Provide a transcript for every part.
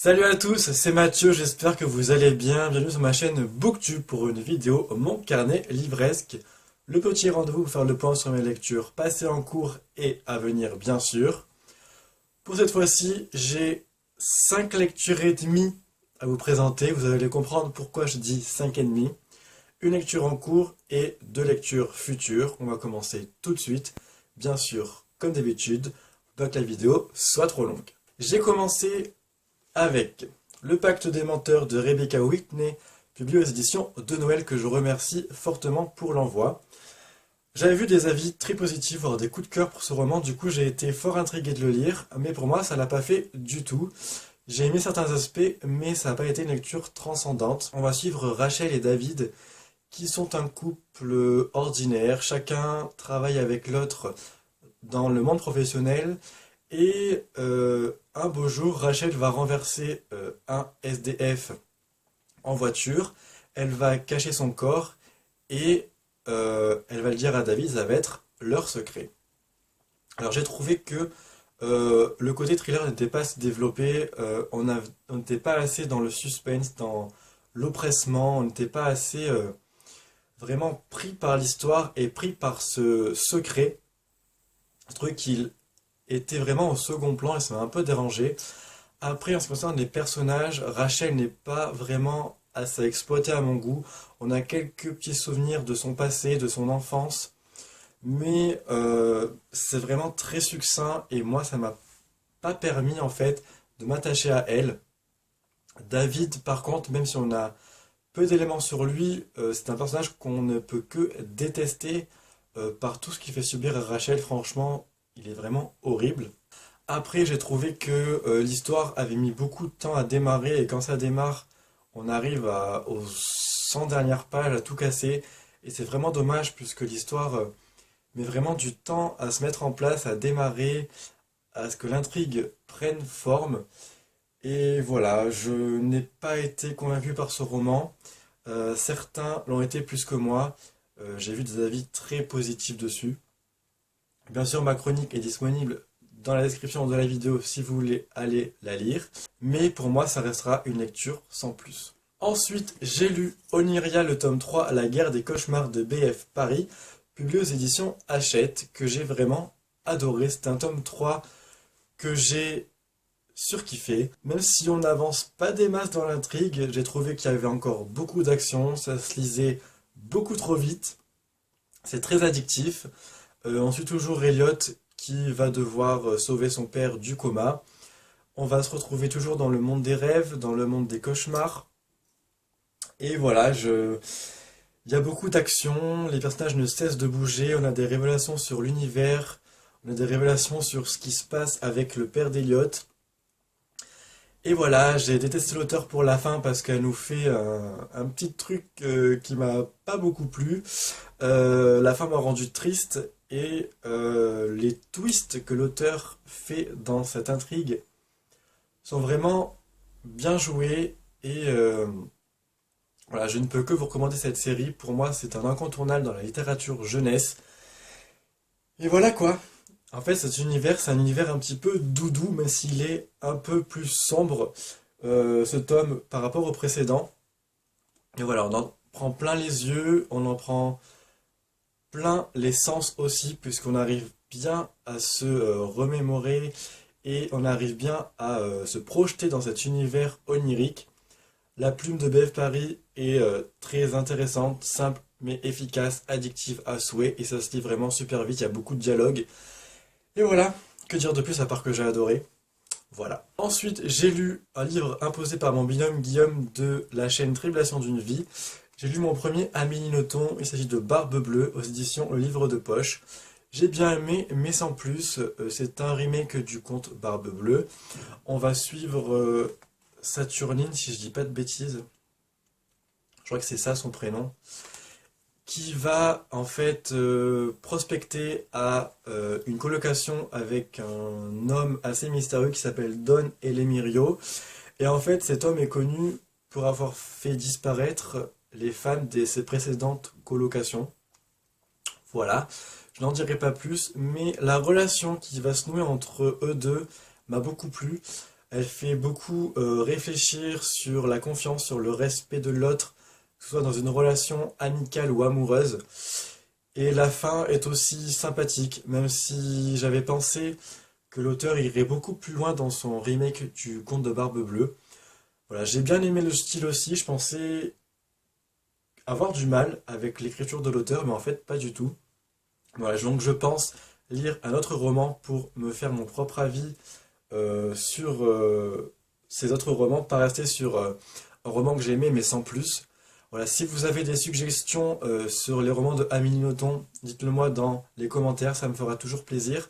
Salut à tous, c'est Mathieu, j'espère que vous allez bien. Bienvenue sur ma chaîne BookTube pour une vidéo Mon carnet livresque. Le petit rendez-vous pour faire le point sur mes lectures passées en cours et à venir bien sûr. Pour cette fois-ci, j'ai 5 lectures et demie à vous présenter. Vous allez comprendre pourquoi je dis 5 et demi. Une lecture en cours et 2 lectures futures. On va commencer tout de suite. Bien sûr, comme d'habitude, pas que la vidéo soit trop longue. J'ai commencé avec Le Pacte des menteurs de Rebecca Whitney, publié aux éditions de Noël, que je remercie fortement pour l'envoi. J'avais vu des avis très positifs, voire des coups de cœur pour ce roman, du coup j'ai été fort intrigué de le lire, mais pour moi ça l'a pas fait du tout. J'ai aimé certains aspects, mais ça n'a pas été une lecture transcendante. On va suivre Rachel et David, qui sont un couple ordinaire, chacun travaille avec l'autre dans le monde professionnel, et un beau jour, Rachel va renverser un SDF en voiture, elle va cacher son corps et elle va le dire à David, ça va être leur secret. Alors j'ai trouvé que le côté thriller n'était pas assez développé, on n'était pas assez dans le suspense, dans l'oppressement, on n'était pas assez vraiment pris par l'histoire et pris par ce secret. Je trouvais qu'il était vraiment au second plan et ça m'a un peu dérangé. Après, en ce qui concerne les personnages, Rachel n'est pas vraiment assez exploitée à mon goût. On a quelques petits souvenirs de son passé, de son enfance, mais c'est vraiment très succinct et moi, ça m'a pas permis en fait de m'attacher à elle. David, par contre, même si on a peu d'éléments sur lui, c'est un personnage qu'on ne peut que détester par tout ce qu'il fait subir à Rachel. Franchement, il est vraiment horrible. Après, j'ai trouvé que l'histoire avait mis beaucoup de temps à démarrer et quand ça démarre, on arrive aux 100 dernières pages à tout casser. Et c'est vraiment dommage puisque l'histoire met vraiment du temps à se mettre en place, à démarrer, à ce que l'intrigue prenne forme. Et voilà, je n'ai pas été convaincu par ce roman. Certains l'ont été plus que moi. J'ai vu des avis très positifs dessus. Bien sûr, ma chronique est disponible dans la description de la vidéo si vous voulez aller la lire. Mais pour moi, ça restera une lecture sans plus. Ensuite, j'ai lu Oniria, le tome 3, La guerre des cauchemars de BF Paris, publié aux éditions Hachette, que j'ai vraiment adoré. C'est un tome 3 que j'ai surkiffé. Même si on n'avance pas des masses dans l'intrigue, j'ai trouvé qu'il y avait encore beaucoup d'action, ça se lisait beaucoup trop vite. C'est très addictif. On suit toujours Elliot qui va devoir sauver son père du coma. On va se retrouver toujours dans le monde des rêves, dans le monde des cauchemars. Et voilà, il y a beaucoup d'action, les personnages ne cessent de bouger, on a des révélations sur l'univers, on a des révélations sur ce qui se passe avec le père d'Elliot. Et voilà, j'ai détesté l'auteur pour la fin parce qu'elle nous fait un petit truc qui m'a pas beaucoup plu. La fin m'a rendu triste et les twists que l'auteur fait dans cette intrigue sont vraiment bien joués et voilà, je ne peux que vous recommander cette série. Pour moi, c'est un incontournable dans la littérature jeunesse. Et voilà quoi. En fait, cet univers, c'est un univers un petit peu doudou, même s'il est un peu plus sombre, ce tome, par rapport au précédent. Et voilà, on en prend plein les yeux, on en prend plein les sens aussi, puisqu'on arrive bien à se remémorer et on arrive bien à se projeter dans cet univers onirique. La plume de BF Paris est très intéressante, simple mais efficace, addictive à souhait et ça se lit vraiment super vite, il y a beaucoup de dialogue. Et voilà, que dire de plus à part que j'ai adoré. Voilà. Ensuite, j'ai lu un livre imposé par mon binôme Guillaume de la chaîne Tribulation d'une vie. J'ai lu mon premier Amélie Nothomb, il s'agit de Barbe Bleue aux éditions Le Livre de Poche. J'ai bien aimé, mais sans plus. C'est un remake du conte Barbe Bleue. On va suivre Saturnine, si je dis pas de bêtises. Je crois que c'est ça son prénom. Qui va en fait prospecter à une colocation avec un homme assez mystérieux qui s'appelle Don Elemirio. Et en fait, cet homme est connu pour avoir fait disparaître les femmes de ses précédentes colocations. Voilà, je n'en dirai pas plus, mais la relation qui va se nouer entre eux deux m'a beaucoup plu. Elle fait beaucoup réfléchir sur la confiance, sur le respect de l'autre, que ce soit dans une relation amicale ou amoureuse. Et la fin est aussi sympathique, même si j'avais pensé que l'auteur irait beaucoup plus loin dans son remake du Conte de Barbe Bleue. Voilà, j'ai bien aimé le style aussi, je pensais avoir du mal avec l'écriture de l'auteur, mais en fait pas du tout. Voilà, donc je pense lire un autre roman pour me faire mon propre avis sur ces autres romans, pas rester sur un roman que j'ai aimé mais sans plus. Voilà, si vous avez des suggestions sur les romans de Amélie Nothomb, dites-le moi dans les commentaires, ça me fera toujours plaisir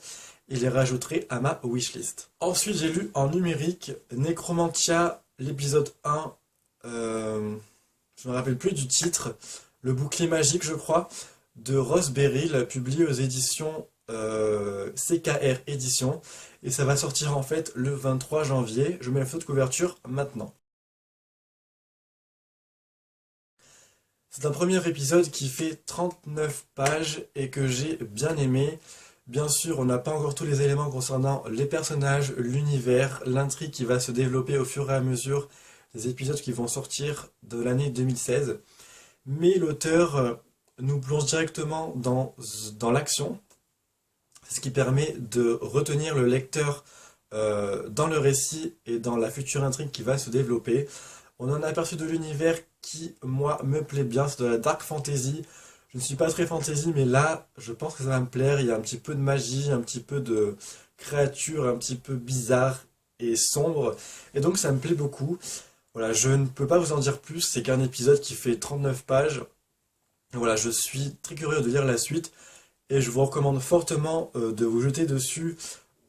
et les rajouterai à ma wishlist. Ensuite, j'ai lu en numérique Necromantia, l'épisode 1, je me rappelle plus du titre, Le bouclier magique, je crois, de Ross Beryl, publié aux éditions CKR Éditions. Et ça va sortir en fait le 23 janvier. Je mets la photo de couverture maintenant. C'est un premier épisode qui fait 39 pages et que j'ai bien aimé. Bien sûr, on n'a pas encore tous les éléments concernant les personnages, l'univers, l'intrigue qui va se développer au fur et à mesure des épisodes qui vont sortir de l'année 2016. Mais l'auteur nous plonge directement dans l'action, ce qui permet de retenir le lecteur dans le récit et dans la future intrigue qui va se développer. On en a aperçu de l'univers qui, moi, me plaît bien, c'est de la dark fantasy. Je ne suis pas très fantasy, mais là, je pense que ça va me plaire. Il y a un petit peu de magie, un petit peu de créatures un petit peu bizarres et sombres. Et donc, ça me plaît beaucoup. Voilà, je ne peux pas vous en dire plus, c'est qu'un épisode qui fait 39 pages. Voilà, je suis très curieux de lire la suite et je vous recommande fortement de vous jeter dessus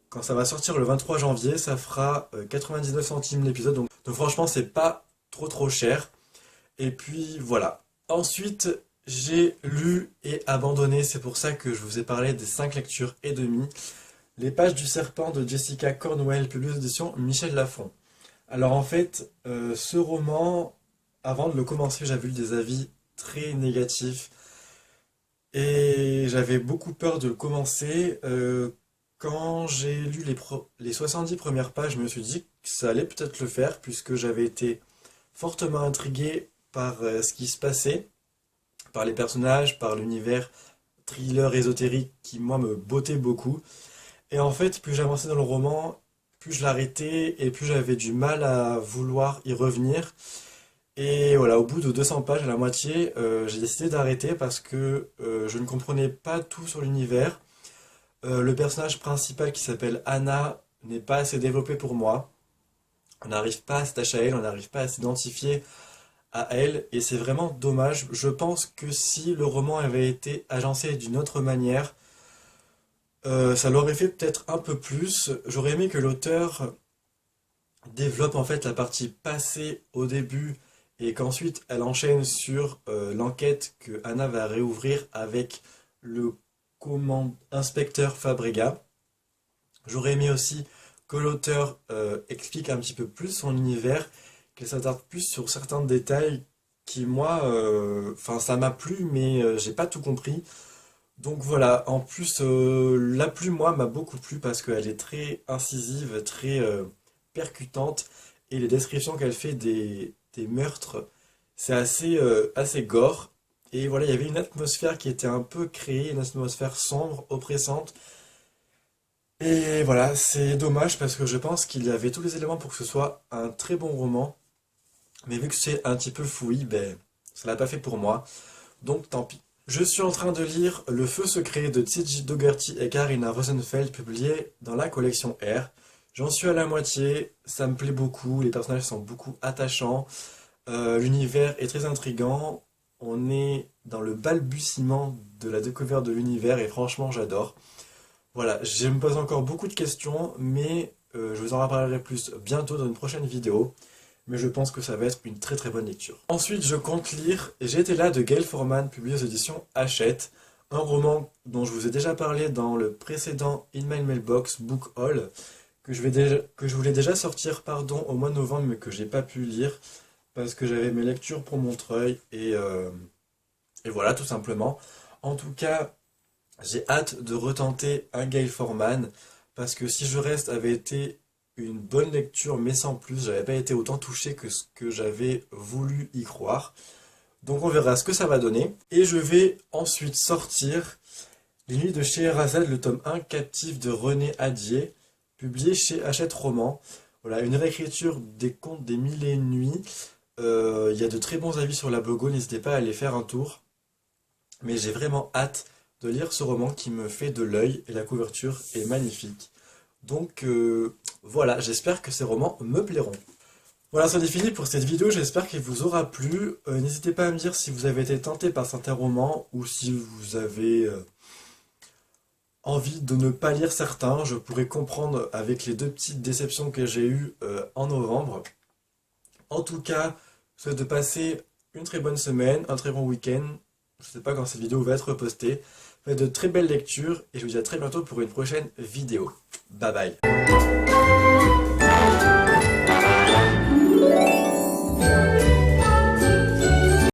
quand ça va sortir le 23 janvier. Ça fera 99 centimes l'épisode, donc franchement, c'est pas trop cher. Et puis voilà. Ensuite, j'ai lu et abandonné, c'est pour ça que je vous ai parlé des 5 lectures et demie. Les pages du serpent de Jessica Cornwell, publié aux éditions Michel Lafon. Alors en fait, ce roman, avant de le commencer, j'avais lu des avis très négatifs et j'avais beaucoup peur de le commencer. Quand j'ai lu les 70 premières pages, je me suis dit que ça allait peut-être le faire puisque j'avais été fortement intrigué par ce qui se passait, par les personnages, par l'univers thriller ésotérique qui moi me bottait beaucoup. Et en fait, plus j'avançais dans le roman, plus je l'arrêtais et plus j'avais du mal à vouloir y revenir. Et voilà, au bout de 200 pages, à la moitié, j'ai décidé d'arrêter parce que je ne comprenais pas tout sur l'univers. Le personnage principal qui s'appelle Anna n'est pas assez développé pour moi. On n'arrive pas à s'attacher à elle, on n'arrive pas à s'identifier à elle, et c'est vraiment dommage. Je pense que si le roman avait été agencé d'une autre manière, ça l'aurait fait peut-être un peu plus. J'aurais aimé que l'auteur développe en fait la partie passée au début et qu'ensuite elle enchaîne sur l'enquête que Anna va réouvrir avec le inspecteur Fabrega. J'aurais aimé aussi que l'auteur explique un petit peu plus son univers, qu'elle s'attarde plus sur certains détails qui moi, enfin ça m'a plu mais j'ai pas tout compris. Donc voilà, en plus la plume moi m'a beaucoup plu parce qu'elle est très incisive, très percutante et les descriptions qu'elle fait des meurtres, c'est assez gore. Et voilà, il y avait une atmosphère qui était un peu créée, une atmosphère sombre, oppressante. Et voilà, c'est dommage parce que je pense qu'il y avait tous les éléments pour que ce soit un très bon roman. Mais vu que c'est un petit peu fouillis, ben, ça l'a pas fait pour moi. Donc tant pis. Je suis en train de lire Le Feu secret de T.J. Dougherty et Karina Rosenfeld, publié dans la collection R. J'en suis à la moitié, ça me plaît beaucoup, les personnages sont beaucoup attachants, l'univers est très intriguant, on est dans le balbutiement de la découverte de l'univers et franchement j'adore. Voilà, je me pose encore beaucoup de questions, mais je vous en reparlerai plus bientôt dans une prochaine vidéo. Mais je pense que ça va être une très bonne lecture. Ensuite, je compte lire J'ai été là de Gail Forman, publié aux éditions Hachette, un roman dont je vous ai déjà parlé dans le précédent In My Mailbox Book Haul, que je voulais déjà sortir au mois de novembre, mais que j'ai pas pu lire, parce que j'avais mes lectures pour Montreuil, et voilà, tout simplement. En tout cas, j'ai hâte de retenter un Gail Forman, parce que Si je reste avait été une bonne lecture, mais sans plus. J'avais pas été autant touché que ce que j'avais voulu y croire. Donc on verra ce que ça va donner. Et je vais ensuite sortir Les Nuits de Scheherazade, le tome 1, Captif de René Hadier, publié chez Hachette Roman. Voilà, une réécriture des contes des Mille et Une Nuits. Il y a de très bons avis sur la Blogo, n'hésitez pas à aller faire un tour. Mais j'ai vraiment hâte de lire ce roman qui me fait de l'œil et la couverture est magnifique. Donc voilà, j'espère que ces romans me plairont. Voilà, c'en est fini pour cette vidéo, j'espère qu'elle vous aura plu. N'hésitez pas à me dire si vous avez été tenté par certains romans ou si vous avez envie de ne pas lire certains. Je pourrais comprendre avec les deux petites déceptions que j'ai eues en novembre. En tout cas, je souhaite de passer une très bonne semaine, un très bon week-end. Je ne sais pas quand cette vidéo va être postée. Faites de très belles lectures et je vous dis à très bientôt pour une prochaine vidéo. Bye bye.